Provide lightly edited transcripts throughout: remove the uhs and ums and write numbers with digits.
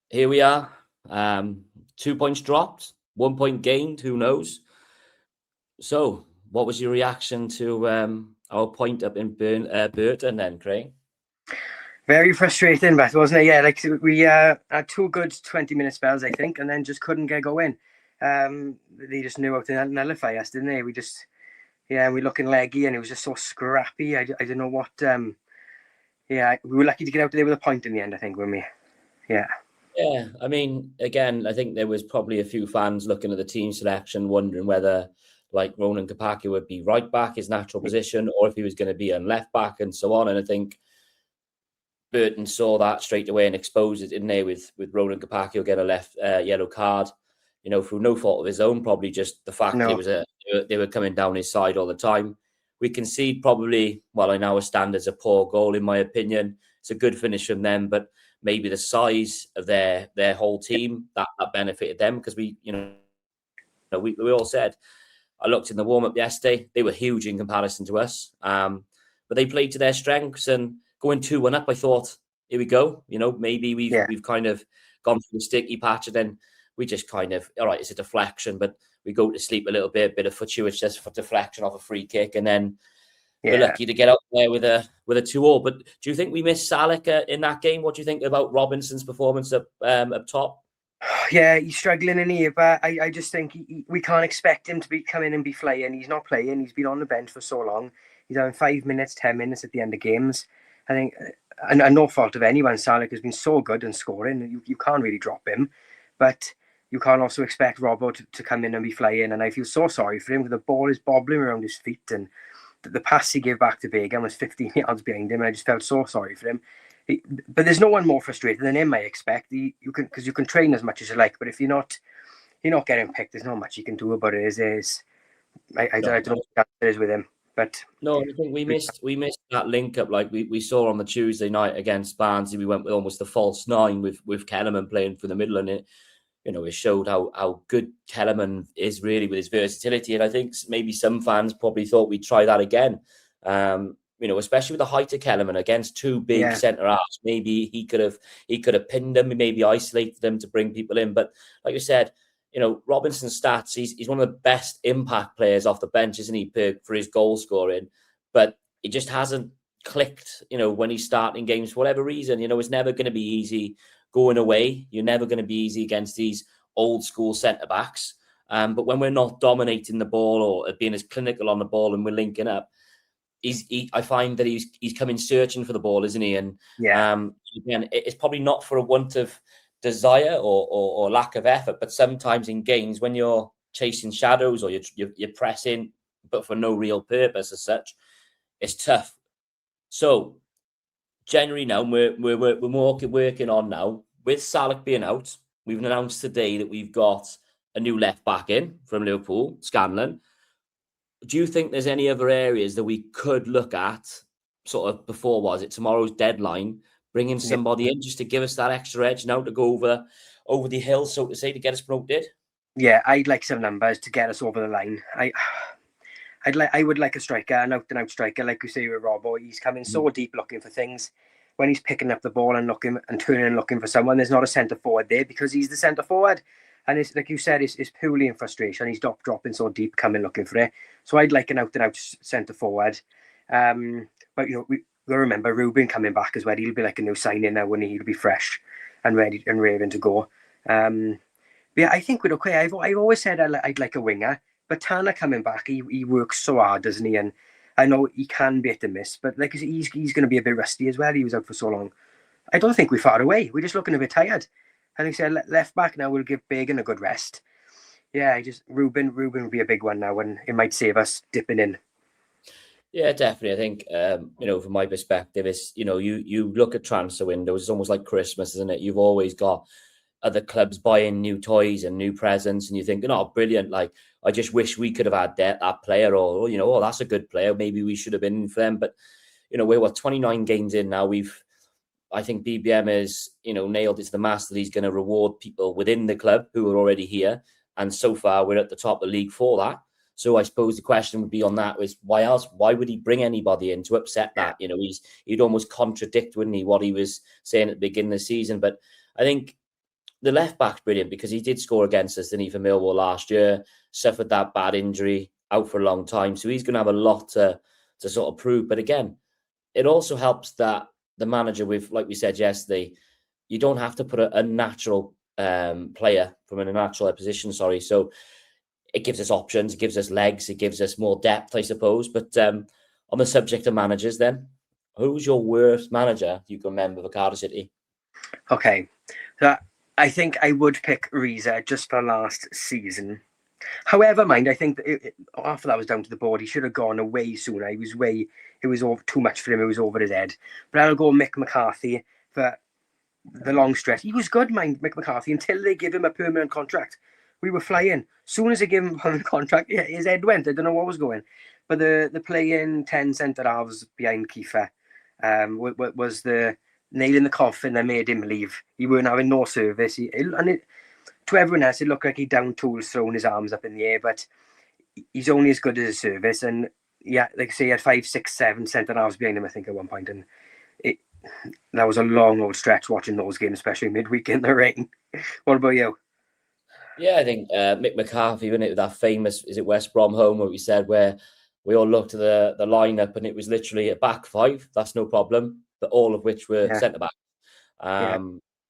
here we are. 2 points dropped, 1 point gained. Who knows? So, what was your reaction to our point up in Burton then, Craig? Very frustrating, but wasn't it? Yeah, like we had 2 good 20-minute spells, I think, and then just couldn't get going. They just knew how to nullify us, didn't they? We were looking leggy, and it was just so scrappy. I don't know what. Yeah, we were lucky to get out there with a point in the end, I think, when we. Yeah. Yeah, I mean, again, I think there was probably a few fans looking at the team selection, wondering whether, like, Ronan Kapaki would be right back, his natural position, or if he was going to be on left back and so on. And I think Burton saw that straight away and exposed it, didn't they, with Ronan Kapaki get a left yellow card, through no fault of his own, probably just the fact that No. they were coming down his side all the time. We concede probably, well, in our standards, a poor goal, in my opinion. It's a good finish from them, but maybe the size of their whole team that benefited them, because we all said, I looked in the warm-up yesterday, they were huge in comparison to us, but they played to their strengths, and going 2-1 up, I thought, here we go, maybe we've kind of gone through the sticky patch, and then we just kind of, all right, it's a deflection, but we go to sleep a little bit of fortuitous for deflection off a free kick, and then we're lucky to get up there with a 2-2. But do you think we missed Salek in that game? What do you think about Robinson's performance up top? Yeah, he's struggling in here, but I just think we can't expect him to come in and be flying. He's not playing. He's been on the bench for so long. He's having 5 minutes, 10 minutes at the end of games. I think, and no fault of anyone, Salek has been so good in scoring. You can't really drop him, but you can't also expect Robbo to come in and be flying. And I feel so sorry for him because the ball is bobbling around his feet, and the pass he gave back to Begum was 15 yards behind him, and I just felt so sorry for him. But there's no one more frustrated than him, I expect. You can train as much as you like, but if you're not getting picked, there's not much you can do about it. I don't know what that is with him, but no, I think we missed that link up. Like we saw on the Tuesday night against Barnsley, we went with almost the false 9 with Kellerman playing for the middle, and it showed how good Kellerman is really with his versatility. And I think maybe some fans probably thought we'd try that again. Especially with the height of Kellerman against 2 big centre halves. Maybe he could have pinned them, maybe isolated them to bring people in. But like you said, Robinson's stats, he's one of the best impact players off the bench, isn't he, for his goal scoring? But it just hasn't clicked, when he's starting games for whatever reason. It's never going to be easy going away. You're never going to be easy against these old school centre backs. But when we're not dominating the ball or being as clinical on the ball and we're linking up, I find that he's coming searching for the ball, isn't he? And again, it's probably not for a want of desire or lack of effort, but sometimes in games when you're chasing shadows or you're pressing, but for no real purpose as such, it's tough. So January now, we're working on now with Salek being out. We've announced today that we've got a new left back in from Liverpool, Scanlon. Do you think there's any other areas that we could look at sort of before, tomorrow's deadline, bringing somebody in just to give us that extra edge now to go over the hill, so to say, to get us promoted? Yeah, I'd like some numbers to get us over the line. I would like a striker, an out-and-out striker, like you say with Robbo. He's coming so deep looking for things. When he's picking up the ball and turning and looking for someone, there's not a centre forward there because he's the centre forward. And it's like you said, it's purely in frustration. He's dropping so deep, coming looking for it. So I'd like an out-and-out centre forward. But we remember Ruben coming back as well. He'll be like a new signing now, when he'll be fresh and ready and raring to go. Yeah, I think we're okay. I've always said I'd like a winger, but Tana coming back, he works so hard, doesn't he? And I know he can be hit and miss, but like he's going to be a bit rusty as well. He was out for so long. I don't think we're far away. We're just looking a bit tired. And like I said, left back now, we'll give Bagan a good rest. Yeah, Ruben will be a big one now, and it might save us dipping in. Yeah, definitely. I think, from my perspective, it's, you look at transfer windows, it's almost like Christmas, isn't it? You've always got other clubs buying new toys and new presents, and you're thinking, oh, brilliant. Like, I just wish we could have had that player, or, oh, that's a good player. Maybe we should have been in for them. But, we're 29 games in now. I think BBM is, nailed it to the mast that he's going to reward people within the club who are already here. And so far, we're at the top of the league for that. So I suppose the question would be on that was, why else? Why would he bring anybody in to upset that? He'd almost contradict, wouldn't he, what he was saying at the beginning of the season. But I think the left back's brilliant because he did score against us, didn't he, for Millwall last year, suffered that bad injury, out for a long time. So he's going to have a lot to sort of prove. But again, it also helps that the manager, with, like we said yesterday, you don't have to put a natural player from a natural position, So it gives us options, it gives us legs, it gives us more depth, I suppose. But on the subject of managers then, who's your worst manager you can remember for Cardiff City? Okay, so I think I would pick Reza just for last season. However, mind, I think after that was down to the board. He should have gone away sooner. It was over too much for him. It was over his head. But I'll go Mick McCarthy for the long stretch. He was good, mind, Mick McCarthy, until they give him a permanent contract. We were flying. Soon as they gave him a permanent contract, his head went. I don't know what was going. But the playing 10 centre halves behind Kiefer was the nail in the coffin that made him leave. He weren't having no service. To everyone else, it looked like he down tools, throwing his arms up in the air, but he's only as good as his service. And yeah, like I say, he had 5, 6, 7 centre halves behind him, I think, at one point. And that was a long old stretch watching those games, especially midweek in the rain. What about you? Yeah, I think Mick McCarthy, wasn't it, with that famous, is it West Brom home, where we said, where we all looked at the lineup and it was literally a back five, that's no problem, but all of which were centre back.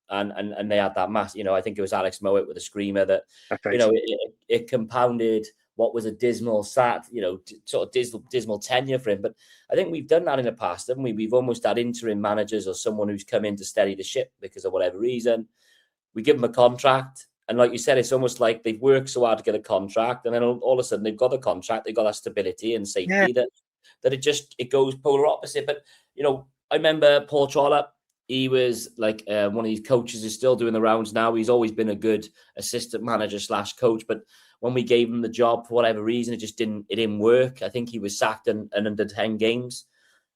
And they had that mass, I think it was Alex Mowat with a screamer that, right. It compounded what was a dismal, sort of dismal tenure for him. But I think we've done that in the past, haven't we? We've almost had interim managers or someone who's come in to steady the ship because of whatever reason. We give them a contract. And like you said, it's almost like they've worked so hard to get a contract. And then all of a sudden they've got a contract, they've got that stability and safety that it goes polar opposite. But, I remember Paul Trollope. He was like one of these coaches who's still doing the rounds now. He's always been a good assistant manager / coach. But when we gave him the job, for whatever reason, it didn't work. I think he was sacked in under 10 games.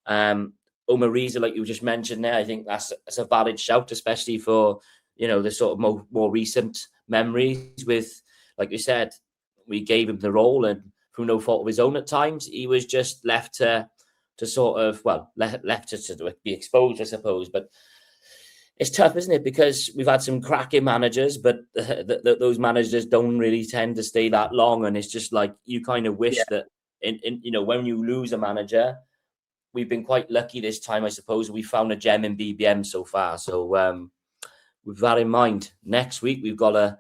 Omar Reza, like you just mentioned there, I think that's a valid shout, especially for, the sort of more recent memories with, like you said, we gave him the role and through no fault of his own at times, he was just left to sort of, left to be exposed, I suppose. But it's tough, isn't it? Because we've had some cracking managers, but those managers don't really tend to stay that long. And it's just like, you kind of wish that when you lose a manager, we've been quite lucky this time, I suppose. We found a gem in BBM so far. So with that in mind, next week we've got a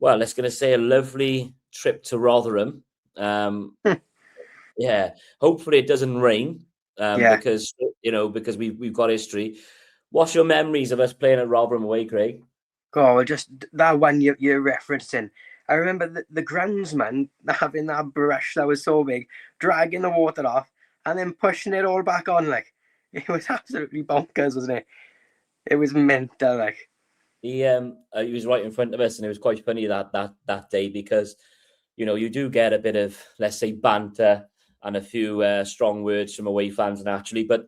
lovely trip to Rotherham. Yeah, hopefully it doesn't rain because we've got history. What's your memories of us playing at Rotherham away, Craig? Oh, just that one you're referencing. I remember the groundsman having that brush that was so big, dragging the water off and then pushing it all back on. Like, it was absolutely bonkers, wasn't it? It was mental. Like, he was right in front of us, and it was quite funny that day because you do get a bit of, let's say, banter and a few strong words from away fans naturally, but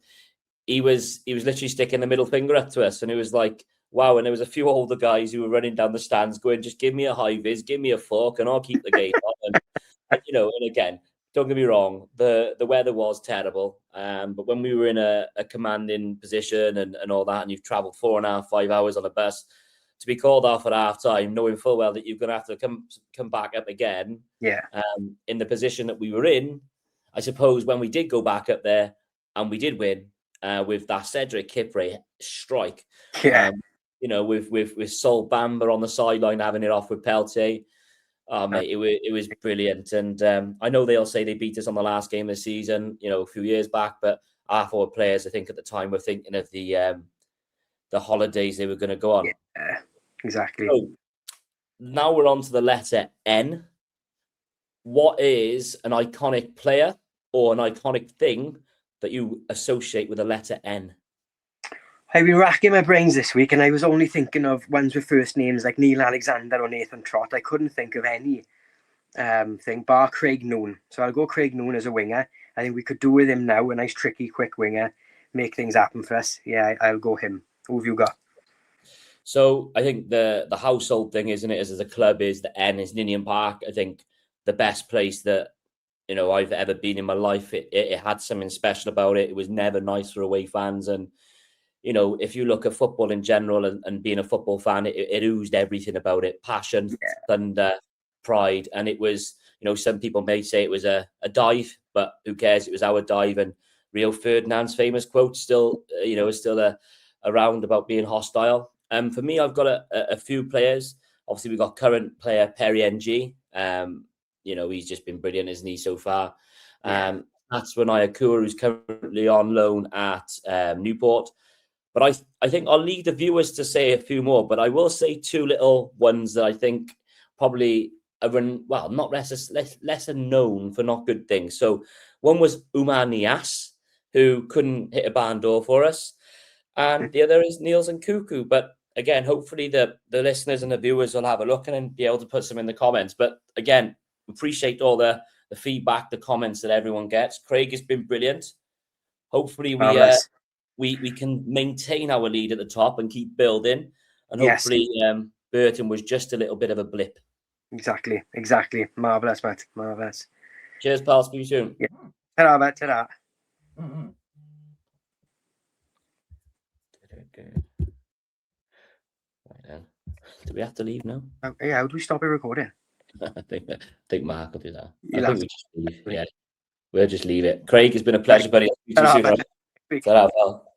he was literally sticking the middle finger up to us, and it was like, wow. And there was a few older guys who were running down the stands going, just give me a high vis, give me a fork, and I'll keep the game on. And again, don't get me wrong, the weather was terrible, but when we were in a commanding position and all that, and you've travelled 4.5, 5 hours on a bus, to be called off at half time, knowing full well that you're going to have to come back up again, in the position that we were in, I suppose when we did go back up there and we did win with that Cedric Kipre strike, with Sol Bamba on the sideline having it off with Peltier. Oh, mate, it was brilliant. And I know they'll say they beat us on the last game of the season, a few years back, but our forward players, I think at the time, were thinking of the holidays they were going to go on. Yeah, exactly. So now we're on to the letter N. What is an iconic player or an iconic thing that you associate with the letter N? I've been racking my brains this week, and I was only thinking of ones with first names like Neil Alexander or Nathan Trott. I couldn't think of any thing bar Craig Noon. So I'll go Craig Noon as a winger. I think we could do with him now, a nice, tricky, quick winger, make things happen for us. Yeah, I'll go him. Who have you got? So I think the household thing, isn't it, as a club, is the N is Ninian Park. I think the best place that I've ever been in my life. It had something special about it. It was never nice for away fans, and you know, if you look at football in general and being a football fan, it oozed everything about it: passion, thunder, pride. And it was, you know, some people may say it was a dive, but who cares? It was our dive. And Rio Ferdinand's famous quote still, you know, is still around about being hostile. For me, I've got a few players. Obviously, we've got current player Perry NG. You know, he's just been brilliant, isn't he, so far? That's Akua, who's currently on loan at Newport. But I think I'll leave the viewers to say a few more. But I will say two little ones that I think probably are, well, not lesser known for not good things. So one was Umar Nias, who couldn't hit a barn door for us. And the other is Niels and Cuckoo. But again, hopefully the listeners and the viewers will have a look and be able to put some in the comments. But again, appreciate all the feedback, the comments that everyone gets. Craig has been brilliant. Hopefully we can maintain our lead at the top and keep building. And hopefully Burton was just a little bit of a blip. Exactly. Marvellous, mate. Marvellous. Cheers, pal. Speak soon. Yeah. Ta-ra, mate. Ta-ra. Right then. Do we have to leave now? Yeah, how do we stop it recording? I think Mark will do that. I think we just leave. Yeah, we'll just leave it. Craig, it's been a pleasure, buddy. I'll speak to you soon. Ta-ra, pal.